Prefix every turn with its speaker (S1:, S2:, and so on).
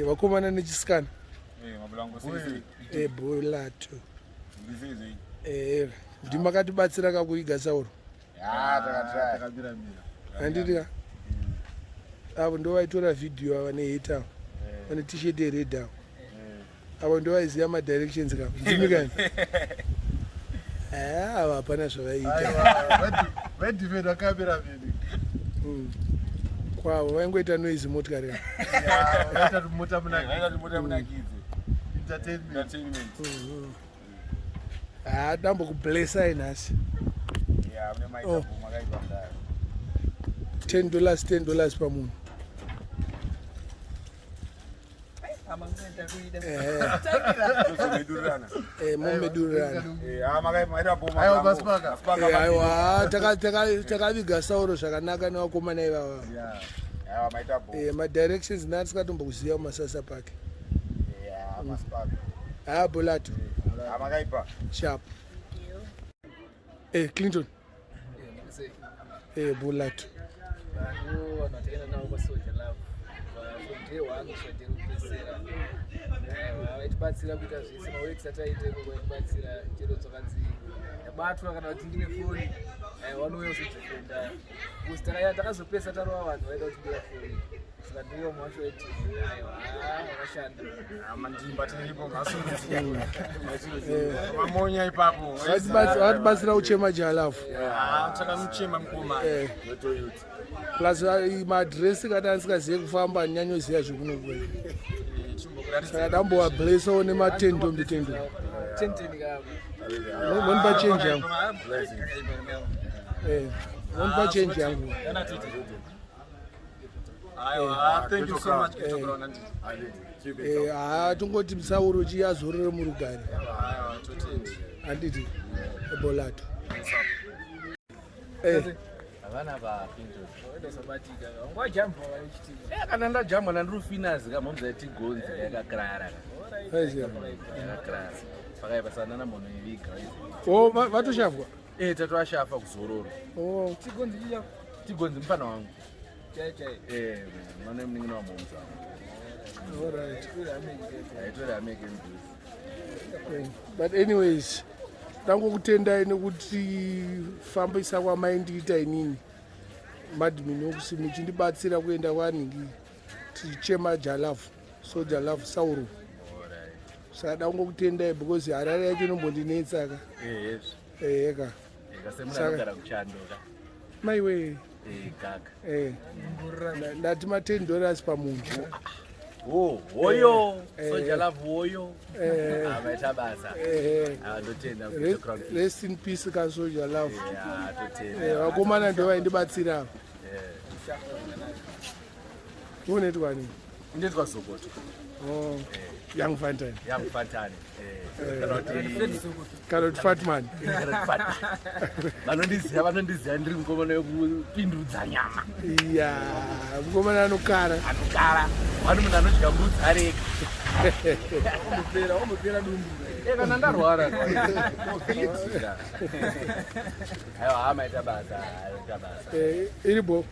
S1: Wakomana nechisikana.
S2: Mabulango sisi.
S1: Bolato.
S2: Ndizizi.
S1: Ndimakatibatsira kakuiga Sauro.
S2: Takabira mina.
S1: Anditi avo ndo vaitora vhidhiyo ava neheta vane t-shirt yered avo ndo vaiziva madirections kavo ndimikani ava hapana zvavaiita
S2: Vedivhedwa kamera vhidi.
S1: Kwavo vaingoita noise motikari
S2: Vaita mota munakidzi. Entertainment.
S1: dambokublessai nhasi $10 pamunhu. Takaviga Sauro zvakanaka nevakomana ivava. Madirections ndatisikatombouziva mumasasa pake. Bolato. Sharp. Clinton. Bolato.
S3: Vaitibatsira kuita zvese maweeks ataiteko vaitibatsira chero dzokanzi yabatwa kana kuti ndine foni wanouya uzodifenda kuzitakaya takazopesa tarova vanhu vaida kutindira foni saka ndiwo mwacho eti wakashanda
S2: mandimba tiripo mhasuru mamonya ipapo
S1: vatibatsira uchema jalafu
S2: takamuchema mukoma
S1: plus maadresi kana asikazive kufamba anyanyoziva zvekunokwera saka dambowablessawo nematendombi monipa change yangu monipa change yangu.
S2: Thank you so much GhettoCrown.
S1: Tongoti Sauro chiyazorore murugare handiti Bolato.
S4: Havana vapinto ndosabatika ngwajamba vaichiti kana ndajamba nandrufinazi kama muzati gonzi yakakrara yakakrara pakaipa na munhu iviga
S1: vatoshafwa
S4: tatwashafa kuzororo tigonzi mufana wangu mwana mningina wa momza aitori ameke mbuzi.
S1: But anyways tangokutendai nekuti fambisa kwamaindiita inini madmin wokusini muchindibatsira kuenda kwaningi tichema jalafu so jalafu Sauro saka dangokutendai because harare yacho inombondinetsaka eka maiwe ndati $10 pamunhu.
S4: Hoyo soja love hoyo avaita basa ndotenda
S1: rest in peace ka soja love vakomana ndo vaindibatsira unetwa nini
S4: ndetwa Sokoto
S1: young Fantani kana kuti Fatman
S4: vanondiziva ndiri mukomana wekupindudza nyama
S1: mukomana anokara
S4: vano munhu anodya mbudzi areka
S3: omupera dumbu
S4: kana ndarwara aiwa hama ita basa
S1: iribo